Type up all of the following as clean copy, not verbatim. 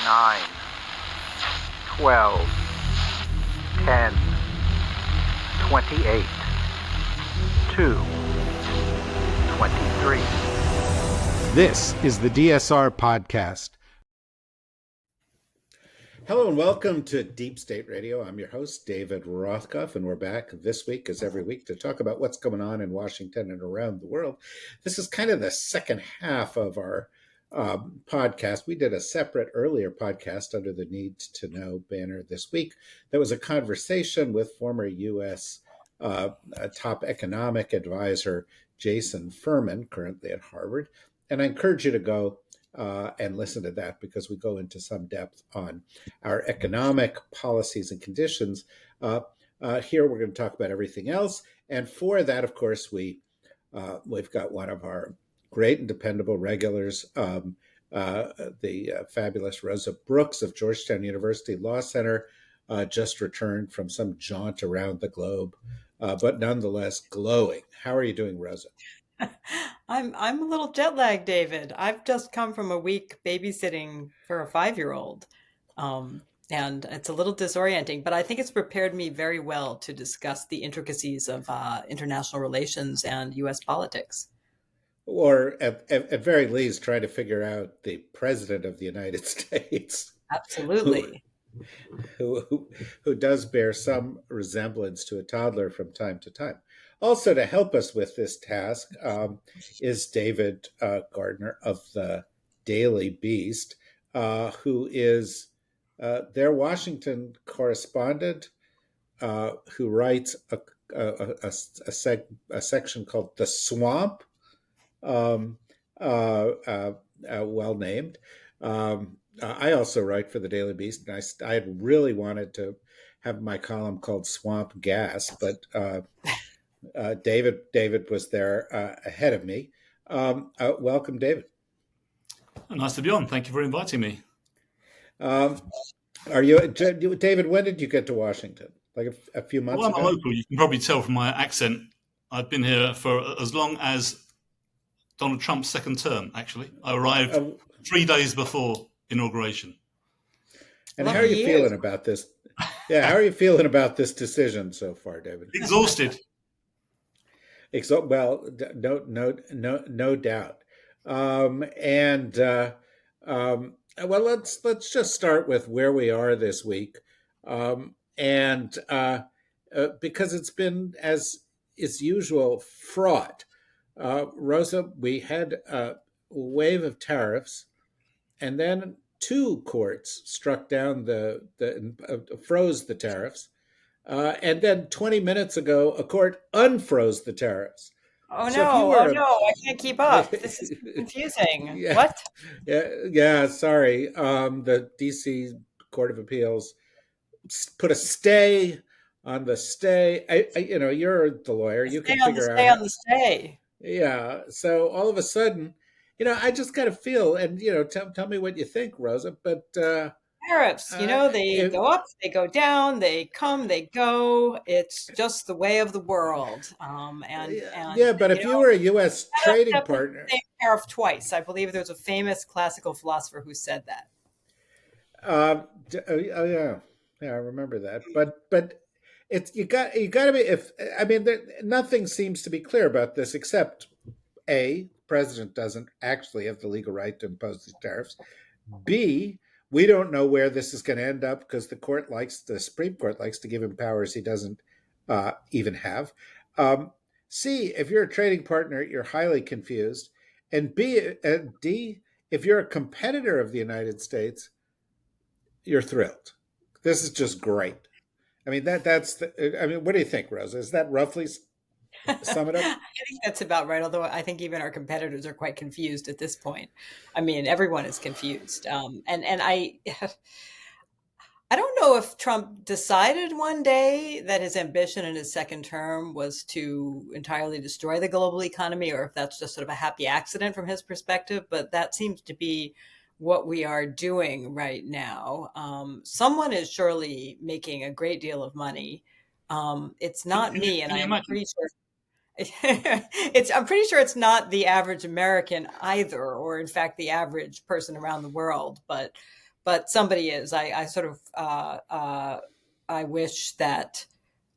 9, 12, 10, 28, 2, 23. This is the DSR Podcast. Hello and welcome to Deep State Radio. I'm your host, David Rothkopf, and we're back this week, as every week, to talk about what's going on in Washington and around the world. This is kind of the second half of our podcast. We did a separate earlier podcast under the Need to Know banner this week. There was a conversation with former U.S. Top economic advisor Jason Furman, currently at Harvard. And I encourage you to go and listen to that because we go into some depth on our economic policies and conditions. Here we're going to talk about everything else. And for that, of course, we've got one of our great and dependable regulars, the fabulous Rosa Brooks of Georgetown University Law Center, just returned from some jaunt around the globe, but nonetheless glowing. How are you doing, Rosa? I'm a little jet lagged, David. I've just come from a week babysitting for a 5-year-old. And it's a little disorienting, but I think it's prepared me very well to discuss the intricacies of international relations and U.S. politics. Or at very least, try to figure out the president of the United States. Absolutely. Who does bear some resemblance to a toddler from time to time. Also, to help us with this task is David Gardner of the Daily Beast, who is their Washington correspondent, who writes a section called The Swamp, well named. I also write for the Daily Beast, and I had really wanted to have my column called Swamp Gas, but David was there ahead of me. Welcome, David. Nice to be on. Thank you for inviting me. David? When did you get to Washington? Like a few months ago? I'm local. You can probably tell from my accent. I've been here for as long as Donald Trump's second term. Actually, I arrived 3 days before inauguration. And how are you feeling about this? Yeah, how are you feeling about this decision so far, David? Exhausted. Well, no doubt. Well, let's just start with where we are this week, because it's been, as is usual, fraught. Rosa, we had a wave of tariffs, and then two courts struck down froze the tariffs. And then 20 minutes ago, a court unfroze the tariffs. Oh no, I can't keep up. This is confusing. Yeah. What? Yeah, sorry. The DC Court of Appeals put a stay on the stay. You're the lawyer. You can figure out. Stay on the stay. Yeah. So all of a sudden, I just kind of feel, and tell me what you think, Rosa. But tariffs, they go up, they go down, they come, they go. It's just the way of the world. But if you were a U.S. trading partner, same tariff twice. I believe there's a famous classical philosopher who said that. Yeah, I remember that. But it's you got to be. Nothing seems to be clear about this except A, the president doesn't actually have the legal right to impose these tariffs. B, we don't know where this is going to end up because the Supreme Court likes to give him powers he doesn't even have. C, if you're a trading partner, you're highly confused. And D, if you're a competitor of the United States, you're thrilled. This is just great. What do you think, Rosa? Is that roughly sum it up? I think that's about right. Although I think even our competitors are quite confused at this point. Everyone is confused. And I don't know if Trump decided one day that his ambition in his second term was to entirely destroy the global economy, or if that's just sort of a happy accident from his perspective. But that seems to be what we are doing right now. Someone is surely making a great deal of money. It's not me, and I'm pretty sure. I'm pretty sure it's not the average American either, or in fact the average person around the world. But but somebody is. I sort of I wish that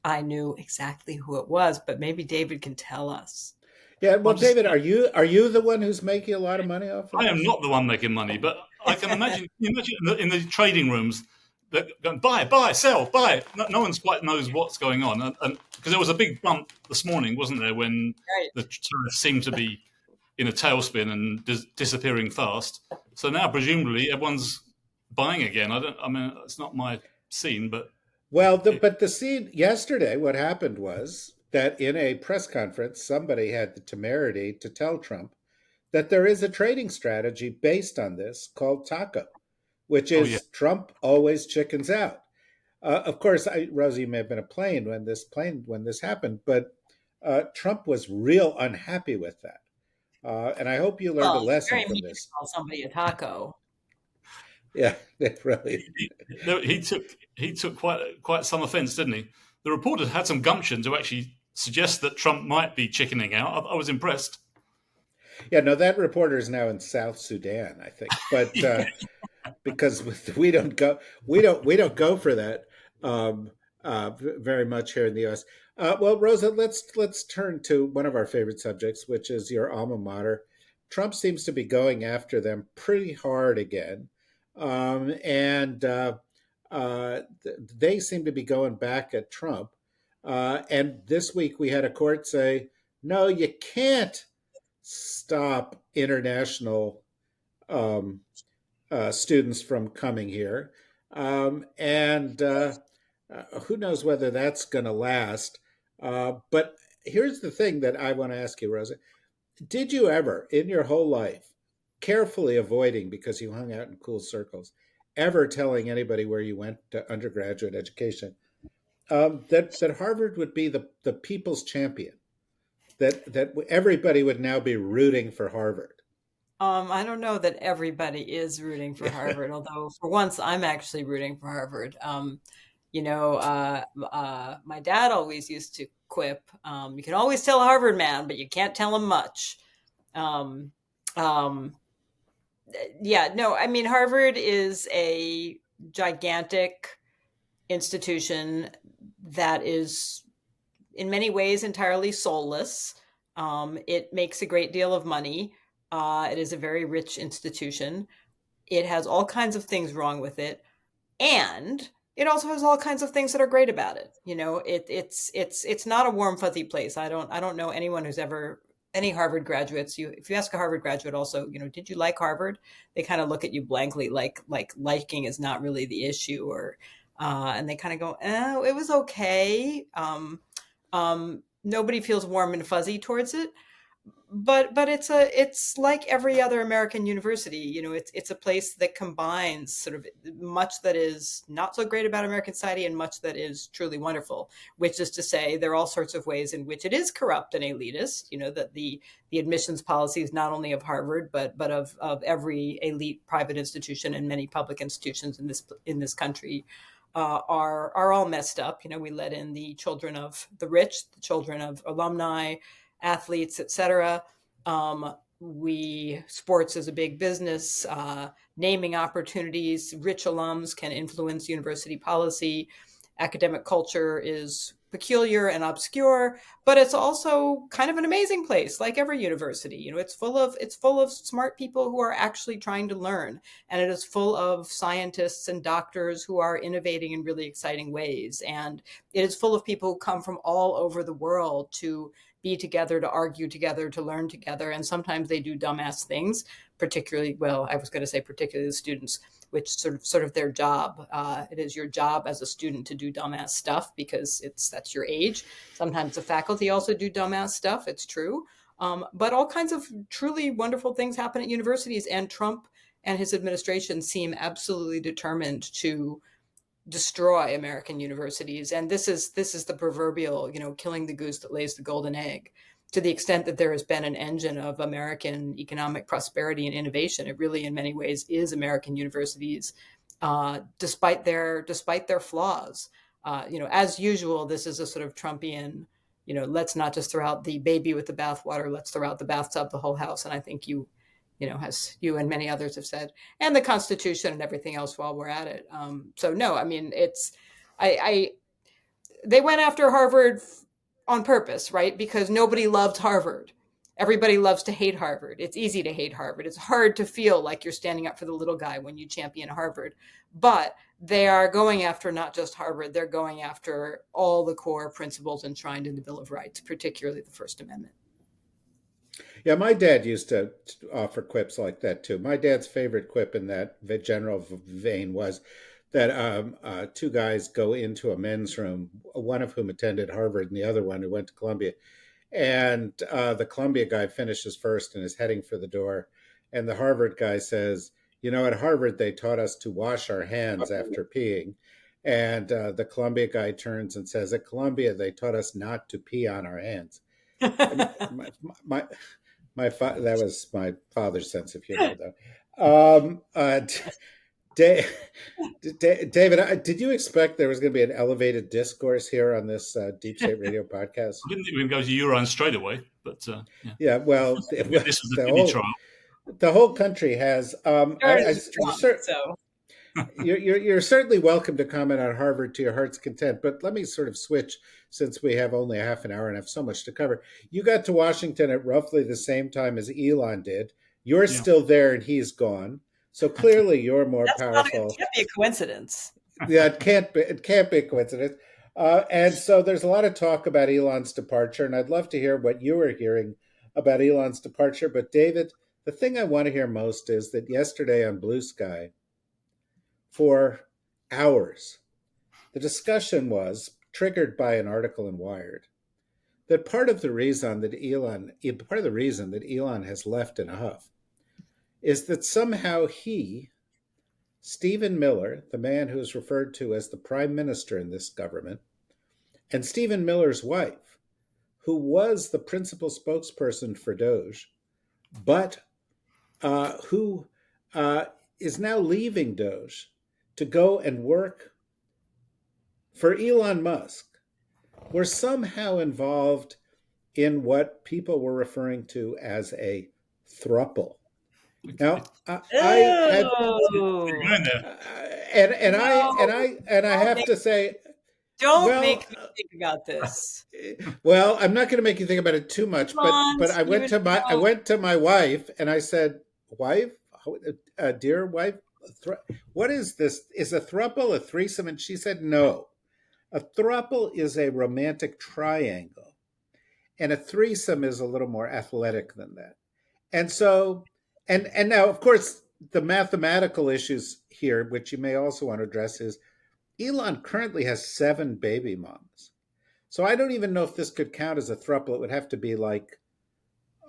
I knew exactly who it was, but maybe David can tell us. Yeah, well, I'll just David, are you the one who's making a lot of money off of I am this? not the one making money, but I can imagine. You imagine in the trading rooms that going buy, sell, buy. No one's quite knows what's going on, and because there was a big bump this morning, wasn't there, when Right. the tariffs seemed to be in a tailspin and disappearing fast. So now presumably everyone's buying again. I mean, it's not my scene, but Well, it, but the scene yesterday, what happened was that in a press conference, somebody had the temerity to tell Trump that there is a trading strategy based on this called taco, which oh yeah, is Trump always chickens out. Of course, Rosie, you may have been a plane when this happened, but Trump was real unhappy with that, and I hope you learned a Well, it's lesson very from mean to this. call somebody a taco. Yeah, it really. he, he took quite some offence, didn't he? The reporter had some gumption to actually suggest that Trump might be chickening out. I was impressed. Yeah, no, that reporter is now in South Sudan, I think, but Yeah. because we don't go for that very much here in the U.S. Well, Rosa, let's turn to one of our favorite subjects, which is your alma mater. Trump seems to be going after them pretty hard again, and they seem to be going back at Trump. And this week we had a court say, no, you can't stop international um, students from coming here. And who knows whether that's going to last. But here's the thing that I want to ask you, Rosa. Did you ever, in your whole life, carefully avoiding because you hung out in cool circles, ever telling anybody where you went to undergraduate education, that Harvard would be the people's champion, that everybody would now be rooting for Harvard? I don't know that everybody is rooting for Harvard, although for once I'm actually rooting for Harvard. My dad always used to quip, "You can always tell a Harvard man, but you can't tell him much." Um, um, yeah, no, I mean Harvard is a gigantic institution that is in many ways entirely soulless. It makes a great deal of money. It is a very rich institution. It has all kinds of things wrong with it, and it also has all kinds of things that are great about it. It's not a warm fuzzy place. I don't know anyone who's ever any Harvard graduates. If you ask a Harvard graduate, also, did you like Harvard? They kind of look at you blankly, like liking is not really the issue, or and they kind of go, "Oh, it was okay." Nobody feels warm and fuzzy towards it, but it's like every other American university. It's a place that combines sort of much that is not so great about American society and much that is truly wonderful. Which is to say, there are all sorts of ways in which it is corrupt and elitist. That the admissions policies not only of Harvard but of every elite private institution and many public institutions in this country are all messed up. We let in the children of the rich, the children of alumni, athletes, etc. Sports is a big business. Naming opportunities, rich alums can influence university policy. Academic culture is peculiar and obscure, but it's also kind of an amazing place, like every university. It's full of smart people who are actually trying to learn, and it is full of scientists and doctors who are innovating in really exciting ways, and it is full of people who come from all over the world to be together, to argue together, to learn together. And sometimes they do dumbass things, particularly, well, I was going to say particularly the students, which sort of their job. It is your job as a student to do dumbass stuff because that's your age. Sometimes the faculty also do dumbass stuff. It's true. But all kinds of truly wonderful things happen at universities, and Trump and his administration seem absolutely determined to destroy American universities. And this is the proverbial, killing the goose that lays the golden egg. To the extent that there has been an engine of American economic prosperity and innovation, it really, in many ways, is American universities, despite their flaws. As usual, this is a sort of Trumpian, let's not just throw out the baby with the bathwater, let's throw out the bathtub, the whole house. And I think as you and many others have said, and the Constitution and everything else while we're at it. So no, I mean, they went after Harvard on purpose, right? Because nobody loved Harvard. Everybody loves to hate Harvard. It's easy to hate Harvard. It's hard to feel like you're standing up for the little guy when you champion Harvard. But they are going after not just Harvard, they're going after all the core principles enshrined in the Bill of Rights, particularly the First Amendment. Yeah, my dad used to offer quips like that too. My dad's favorite quip in that general vein was that two guys go into a men's room, one of whom attended Harvard and the other one who went to Columbia. And the Columbia guy finishes first and is heading for the door. And the Harvard guy says, at Harvard, they taught us to wash our hands after peeing. And the Columbia guy turns and says, at Columbia, they taught us not to pee on our hands. That was my father's sense of humor, though. David, did you expect there was going to be an elevated discourse here on this Deep State Radio podcast? I didn't even go to Euron straight away, but yeah. Well, this was a trial. The whole country has. You're certainly welcome to comment on Harvard to your heart's content, but let me sort of switch since we have only a half an hour and have so much to cover. You got to Washington at roughly the same time as Elon did. You're still there and he's gone. So clearly you're more powerful. It can't be a coincidence. Yeah, it can't be a coincidence. And so there's a lot of talk about Elon's departure, and I'd love to hear what you were hearing about Elon's departure. But David, the thing I want to hear most is that yesterday on Blue Sky, for hours, the discussion was triggered by an article in Wired that part of the reason that Elon has left in a huff is that somehow Stephen Miller, the man who is referred to as the prime minister in this government, and Stephen Miller's wife, who was the principal spokesperson for Doge, but who is now leaving Doge to go and work for Elon Musk, were somehow involved in what people were referring to as a throuple. Now, I have to say, don't make me think about this. Well, I'm not going to make you think about it too much, but I went to my wife and I said, "Wife, dear wife, what is this? Is a throuple a threesome?" And she said, "No, a throuple is a romantic triangle, and a threesome is a little more athletic than that." And so. And now, of course, the mathematical issues here, which you may also want to address, is Elon currently has 7 baby moms. So I don't even know if this could count as a throuple. It would have to be like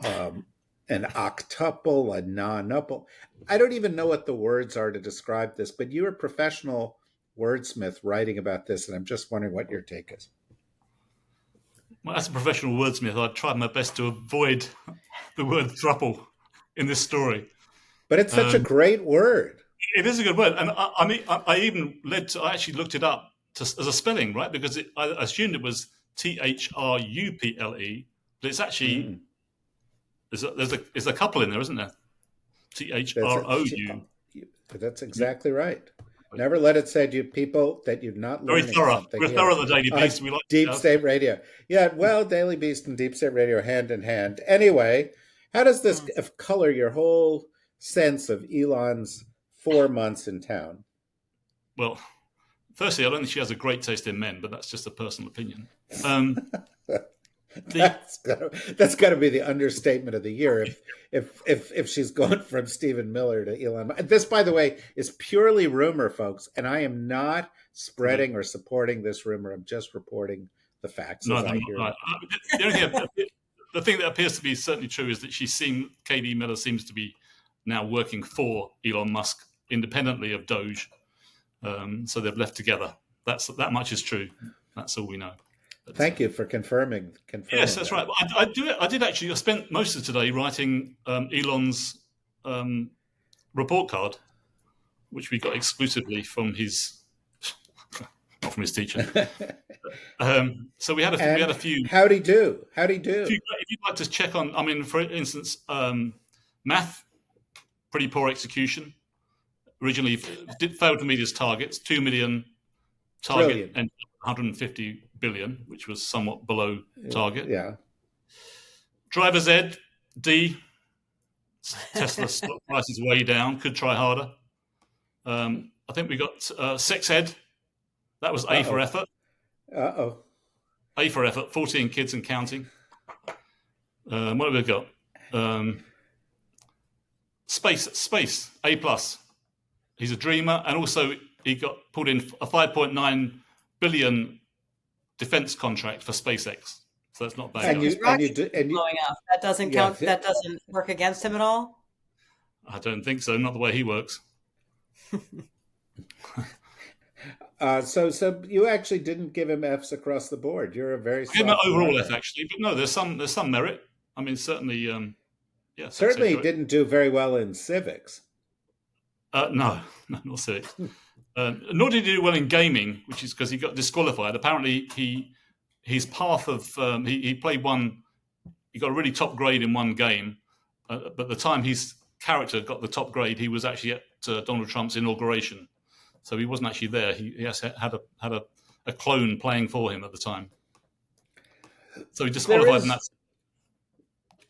an octuple, a nonuple. I don't even know what the words are to describe this, but you're a professional wordsmith writing about this, and I'm just wondering what your take is. Well, as a professional wordsmith, I tried my best to avoid the word throuple in this story, but it's such a great word. It is a good word, and I even actually looked it up as a spelling, right? Because I assumed it was THRUPLE, but it's actually there's a couple in there, isn't there? THROU. That's exactly right. Never let it say to you people that you've not learned. Very thorough. We're thorough at the Daily Beast. We like Deep State Radio. Yeah, well, Daily Beast and Deep State Radio hand in hand. Anyway. How does this color your whole sense of Elon's 4 months in town? Well, firstly, I don't think she has a great taste in men, but that's just a personal opinion. That's got to be the understatement of the year if she's going from Stephen Miller to Elon Musk. This, by the way, is purely rumor, folks, and I am not spreading or supporting this rumor. I'm just reporting the facts as I hear. The thing that appears to be certainly true is that Katie Miller seems to be now working for Elon Musk independently of Doge. So they've left together. That much is true. That's all we know. But, thank you for confirming. Yes, that's right. I did actually. I spent most of today writing Elon's report card, which we got exclusively from not from his teacher. So we had a few. How'd he do? If you'd like to check on, for instance, math pretty poor execution. Originally, did fail to meet his targets. 2 million target Brilliant. and 150 billion, which was somewhat below target. Yeah. Driver's ed, D. Tesla stock price is way down. Could try harder. I think we got sex ed. That was A for effort. Uh-oh. A for effort. 14 kids and counting. What have we got? Space. A plus. He's a dreamer, and also he got pulled in a 5.9 billion defense contract for SpaceX. So that's not bad. And you blowing up. That doesn't count. That doesn't work against him at all. I don't think so. Not the way he works. So you actually didn't give him Fs across the board. You're a very I gave him an overall F actually, but no, there's some merit. I mean, certainly, Certainly, he didn't do very well in civics. No, not civics. Nor did he do well in gaming, which is because he got disqualified. Apparently, his path of he played one. He got a really top grade in one game, but the time his character got the top grade, he was actually at Donald Trump's inauguration, so he wasn't actually there. He had a clone playing for him at the time, so he disqualified.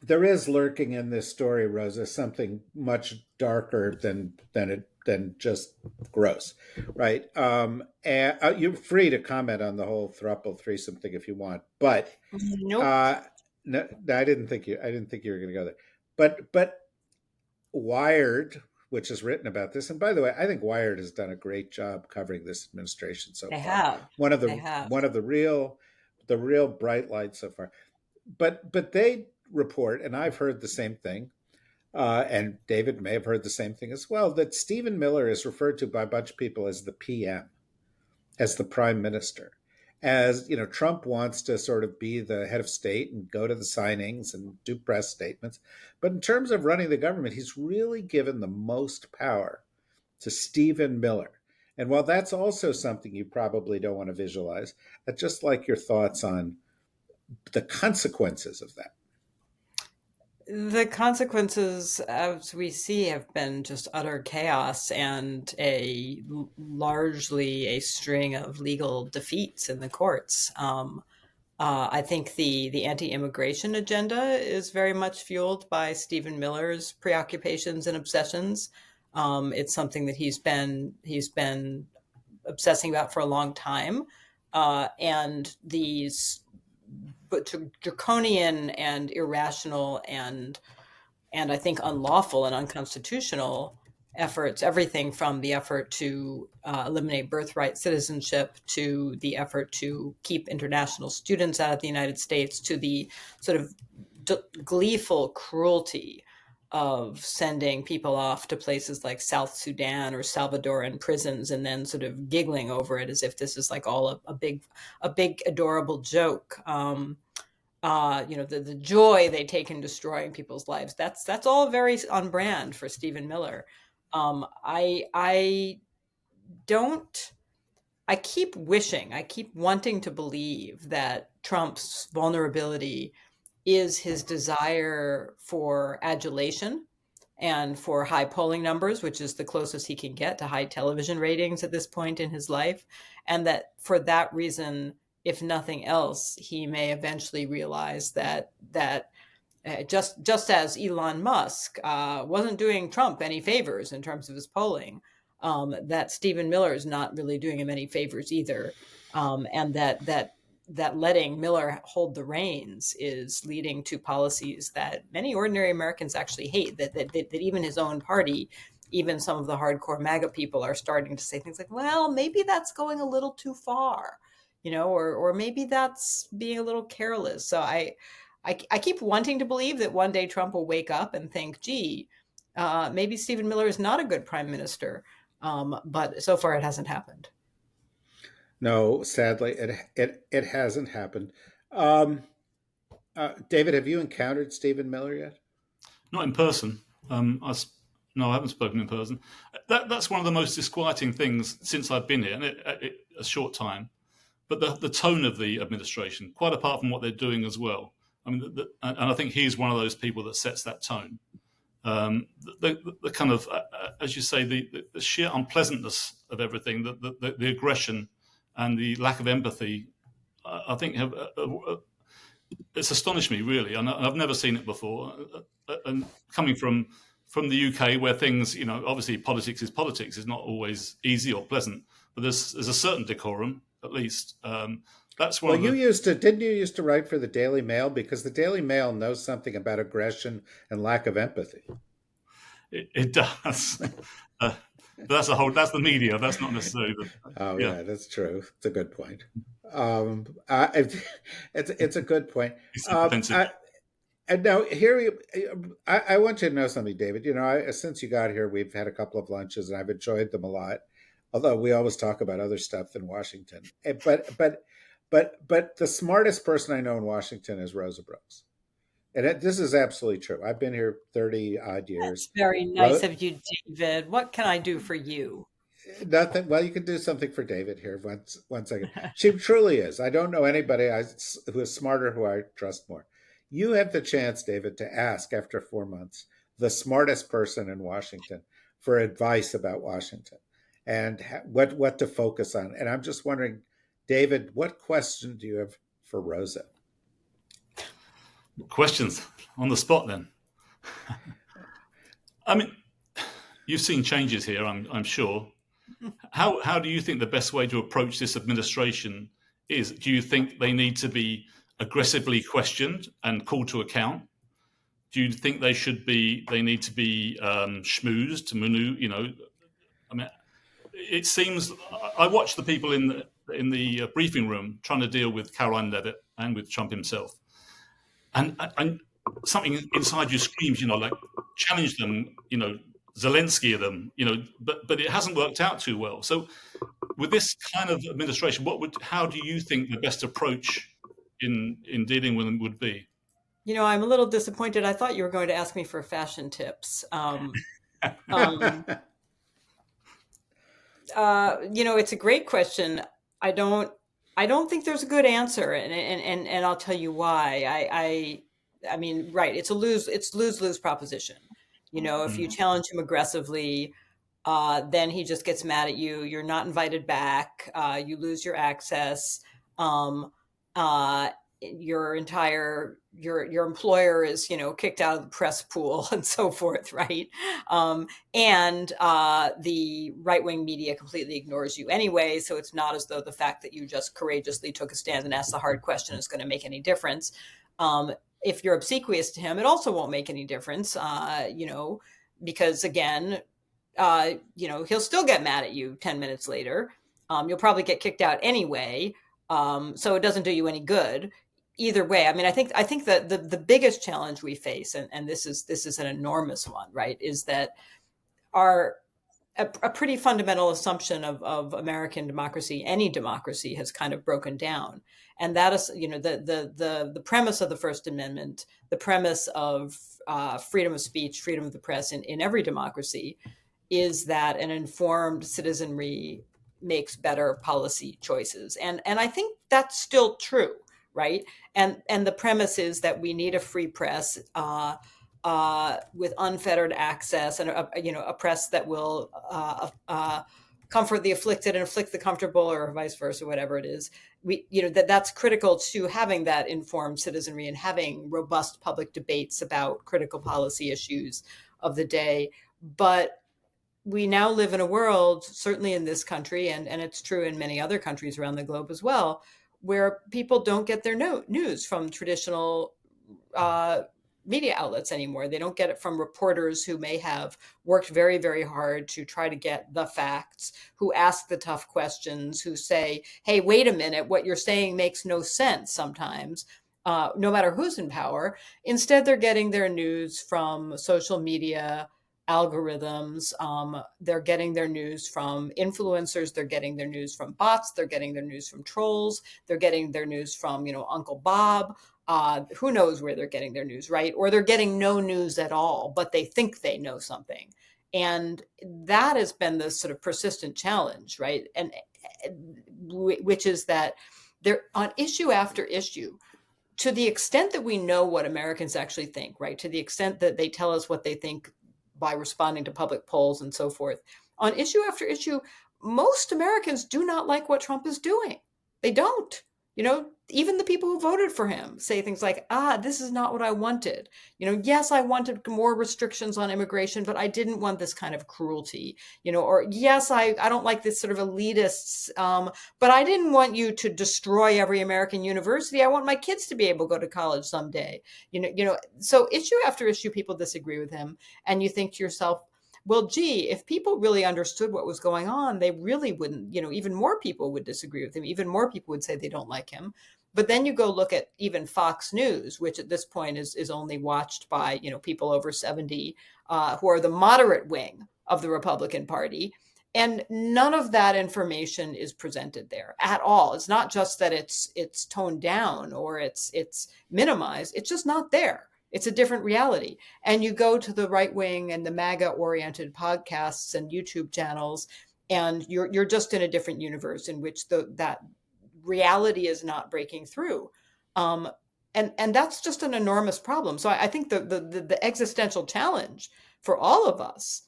There is lurking in this story, Rosa, something much darker than just gross, right? And you're free to comment on the whole throuple threesome thing if you want, but nope. No, I didn't think you were going to go there. But Wired, which has written about this, and by the way, I think Wired has done a great job covering this administration so They far. have. One of the real bright lights so far. But they report, and I've heard the same thing, and David may have heard the same thing as well, that Stephen Miller is referred to by a bunch of people as the PM, as the prime minister. As you know, Trump wants to sort of be the head of state and go to the signings and do press statements. But in terms of running the government, he's really given the most power to Stephen Miller. And while that's also something you probably don't want to visualize, I'd just like your thoughts on the consequences of that. The consequences, as we see, have been just utter chaos and largely a string of legal defeats in the courts. I think the anti-immigration agenda is very much fueled by Stephen Miller's preoccupations and obsessions. It's something that he's been obsessing about for a long time, and these draconian and irrational and I think unlawful and unconstitutional efforts, everything from the effort to eliminate birthright citizenship to the effort to keep international students out of the United States to the sort of gleeful cruelty of sending people off to places like South Sudan or Salvadoran prisons and then sort of giggling over it as if this is like all a big adorable joke. The joy they take in destroying people's lives. That's all very on brand for Stephen Miller. I keep wanting to believe that Trump's vulnerability is his desire for adulation and for high polling numbers, which is the closest he can get to high television ratings at this point in his life. And that for that reason, if nothing else, he may eventually realize that just as Elon Musk wasn't doing Trump any favors in terms of his polling, that Stephen Miller is not really doing him any favors either, and that letting Miller hold the reins is leading to policies that many ordinary Americans actually hate, that even his own party, even some of the hardcore MAGA people are starting to say things like, well, maybe that's going a little too far, or maybe that's being a little careless. So I keep wanting to believe that one day Trump will wake up and think, gee, maybe Stephen Miller is not a good prime minister. But so far it hasn't happened. No, sadly, it hasn't happened. David, have you encountered Stephen Miller yet? Not in person. I haven't spoken in person. That's one of the most disquieting things since I've been here, and a short time. But the tone of the administration, quite apart from what they're doing as well. I mean, and I think he's one of those people that sets that tone. the kind of, as you say, the sheer unpleasantness of everything, the aggression and the lack of empathy, I think it's astonished me, really, and I've never seen it before. And coming from the UK, where things, obviously politics is politics, is not always easy or pleasant, but there's a certain decorum, at least. That's one Well, of the. didn't you used to write for the Daily Mail? Because the Daily Mail knows something about aggression and lack of empathy. It does. But that's the media. That's not necessarily the. Oh, Yeah, yeah, that's true. It's a good point. It's a good point. it's offensive. And now I want you to know something, David. Since you got here, we've had a couple of lunches, and I've enjoyed them a lot. Although we always talk about other stuff in Washington, but the smartest person I know in Washington is Rosa Brooks, and this is absolutely true. I've been here 30 odd years. That's very nice of you, David. What can I do for you? Nothing. Well, you can do something for David here. One second. She truly is. I don't know anybody who is smarter, who I trust more. You have the chance, David, to ask after 4 months the smartest person in Washington for advice about Washington and what to focus on. And I'm just wondering, David, what question do you have for Rosa? Questions on the spot, then. I mean, you've seen changes here, I'm sure. How do you think the best way to approach this administration is? Do you think they need to be aggressively questioned and called to account? Do you think they need to be schmoozed, I mean, it seems, I watched the people in the briefing room trying to deal with Caroline Levitt and with Trump himself, and something inside you screams, like challenge them, Zelensky them, but it hasn't worked out too well. So with this kind of administration, how do you think the best approach in dealing with them would be? I'm a little disappointed. I thought you were going to ask me for fashion tips. It's a great question. I don't think there's a good answer, and I'll tell you why. I mean, right? It's lose proposition. If you challenge him aggressively, then he just gets mad at you. You're not invited back. You lose your access. Your employer is, kicked out of the press pool and so forth, right? And the right-wing media completely ignores you anyway. So it's not as though the fact that you just courageously took a stand and asked the hard question is going to make any difference. If you're obsequious to him, it also won't make any difference, because again, he'll still get mad at you 10 minutes later. You'll probably get kicked out anyway. So it doesn't do you any good either way. I mean, I think that the biggest challenge we face, and this is an enormous one, right, is that a pretty fundamental assumption of American democracy, any democracy, has kind of broken down. And that is, the premise of the First Amendment, the premise of freedom of speech, freedom of the press in every democracy, is that an informed citizenry makes better policy choices. And I think that's still true, right? And the premise is that we need a free press with unfettered access, and a press that will comfort the afflicted and afflict the comfortable, or vice versa, whatever it is. That's critical to having that informed citizenry and having robust public debates about critical policy issues of the day. But we now live in a world, certainly in this country, and it's true in many other countries around the globe as well, where people don't get their news from traditional media outlets anymore. They don't get it from reporters who may have worked very, very hard to try to get the facts, who ask the tough questions, who say, hey, wait a minute, what you're saying makes no sense sometimes, no matter who's in power. Instead, they're getting their news from social media algorithms. They're getting their news from influencers. They're getting their news from bots. They're getting their news from trolls. They're getting their news from, Uncle Bob. Who knows where they're getting their news, right? Or they're getting no news at all, but they think they know something. And that has been the sort of persistent challenge, right? And which is that they're on issue after issue, to the extent that we know what Americans actually think, right? To the extent that they tell us what they think by responding to public polls and so forth, on issue after issue, most Americans do not like what Trump is doing. They don't. Even the people who voted for him say things like, this is not what I wanted. Yes, I wanted more restrictions on immigration, but I didn't want this kind of cruelty. Or yes, I don't like this sort of elitists, but I didn't want you to destroy every American university. I want my kids to be able to go to college someday. So issue after issue, people disagree with him. And you think to yourself, well, gee, if people really understood what was going on, they really wouldn't, even more people would disagree with him. Even more people would say they don't like him. But then you go look at even Fox News, which at this point is only watched by, people over 70 who are the moderate wing of the Republican Party. And none of that information is presented there at all. It's not just that it's toned down or it's minimized. It's just not there. It's a different reality. And you go to the right wing and the MAGA-oriented podcasts and YouTube channels, and you're just in a different universe in which that reality is not breaking through. And that's just an enormous problem. So I think the existential challenge for all of us,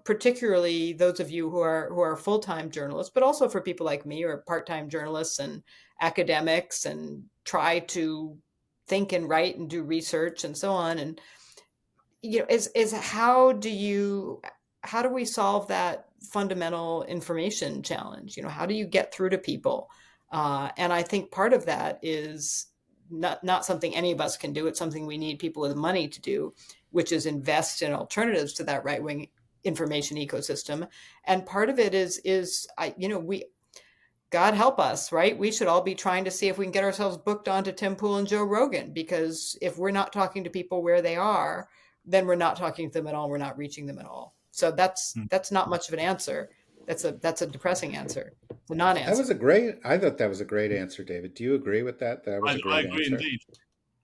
particularly those of you who are full-time journalists, but also for people like me who are part-time journalists and academics and try to think and write and do research and so on. And, is how do we solve that fundamental information challenge? How do you get through to people? And I think part of that is not something any of us can do. It's something we need people with money to do, which is invest in alternatives to that right-wing information ecosystem. And part of it is God help us, right? We should all be trying to see if we can get ourselves booked onto Tim Pool and Joe Rogan, because if we're not talking to people where they are, then we're not talking to them at all. We're not reaching them at all. So that's not much of an answer. That's a depressing answer. It's a non-answer. I thought that was a great answer, David. Do you agree with that? That was a great answer. I agree indeed.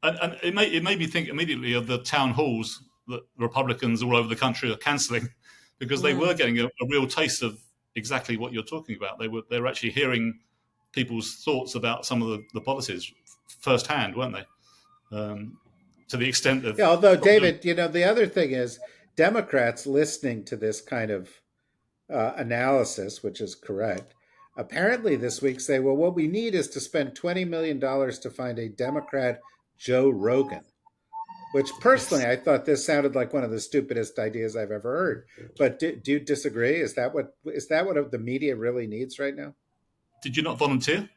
And it made me think immediately of the town halls that Republicans all over the country are cancelling, because they were getting a real taste of exactly what you're talking about. They were actually hearing people's thoughts about some of the policies firsthand, weren't they? To the extent that although David, the other thing is Democrats listening to this kind of analysis, which is correct, apparently this week say, well, what we need is to spend $20 million to find a Democrat Joe Rogan. Which personally, I thought this sounded like one of the stupidest ideas I've ever heard. But do you disagree? Is that what the media really needs right now? Did you not volunteer?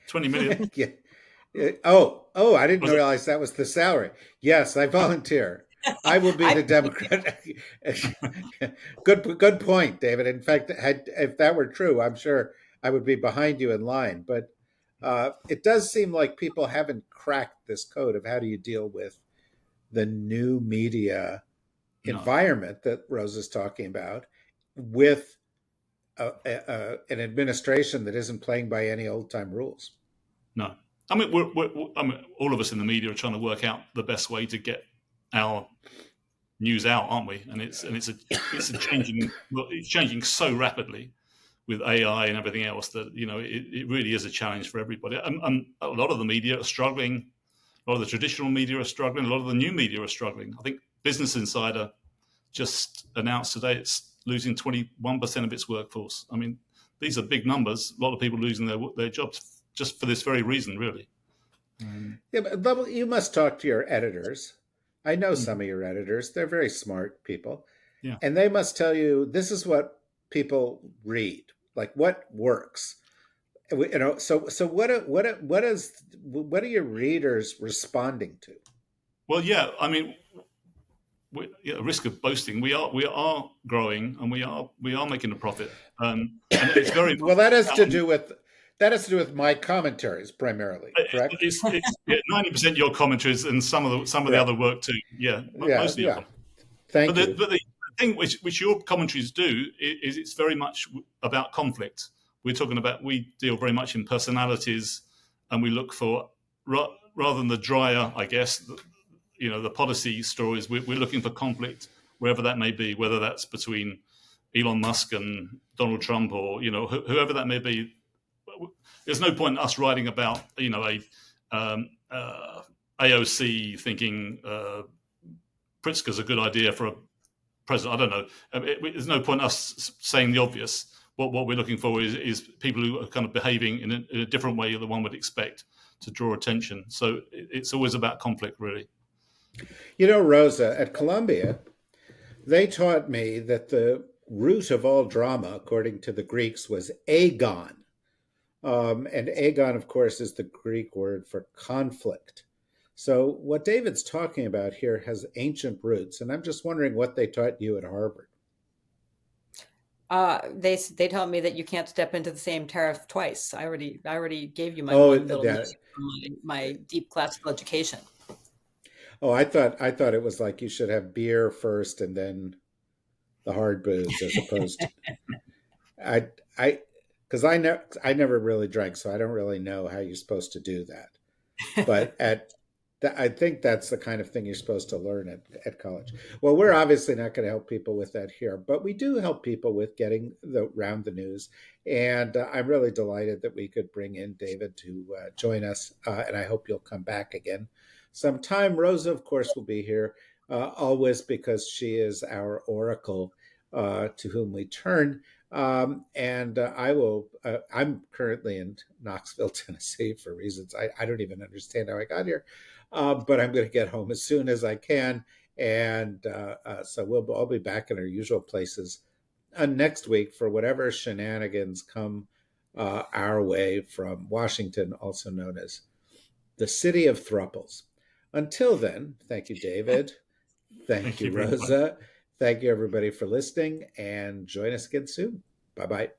20 million? Yeah. Oh! I didn't realize that was the salary. Yes, I volunteer. I will be the Democrat. Good point, David. In fact, if that were true, I'm sure I would be behind you in line. But it does seem like people haven't cracked this code of how do you deal with the new media environment that Rosa's talking about, with an administration that isn't playing by any old-time rules. No, I mean, all of us in the media are trying to work out the best way to get our news out, aren't we? And it's changing so rapidly with AI and everything else that it really is a challenge for everybody. And a lot of the media are struggling. A lot of the traditional media are struggling. A lot of the new media are struggling. I think Business Insider just announced today it's losing 21% of its workforce. I mean, these are big numbers. A lot of people losing their jobs just for this very reason, really. Yeah, but you must talk to your editors. I know some of your editors. They're very smart people. Yeah. And they must tell you, this is what people read, like what works. So what are your readers responding to? Well, yeah, I mean, at risk of boasting, we are growing and we are making a profit. And it's very well. That has to do with my commentaries primarily, correct? It's 90% your commentaries and some of the other work too. Yeah, mostly. Yeah. Thank you. But the thing which your commentaries do is it's very much about conflict. We deal very much in personalities, and we look for, rather than the drier, I guess, the policy stories. We're looking for conflict wherever that may be, whether that's between Elon Musk and Donald Trump or whoever that may be. There's no point in us writing about a AOC thinking Pritzker's a good idea for a president. I don't know. There's no point us saying the obvious. What we're looking for is people who are kind of behaving in a different way than one would expect to draw attention. So it's always about conflict, really. You know, Rosa, at Columbia, they taught me that the root of all drama, according to the Greeks, was agon. And agon, of course, is the Greek word for conflict. So what David's talking about here has ancient roots. And I'm just wondering what they taught you at Harvard. They taught me that you can't step into the same tariff twice. I already gave you my Oh, one little that. nugget from my deep classical education. Oh, I thought it was like you should have beer first and then the hard booze, as opposed to I because I never really drank, so I don't really know how you're supposed to do that. But I think that's the kind of thing you're supposed to learn at college. Well, we're obviously not going to help people with that here, but we do help people with getting around the news. And I'm really delighted that we could bring in David to join us. And I hope you'll come back again sometime. Rosa, of course, will be here always, because she is our oracle to whom we turn. And I will, I'm currently in Knoxville, Tennessee for reasons I don't even understand how I got here. But I'm going to get home as soon as I can. And so I'll be back in our usual places next week for whatever shenanigans come our way from Washington, also known as the city of Throuples. Until then, thank you, David. Thank you, Rosa. Thank you, everybody, for listening, and join us again soon. Bye-bye.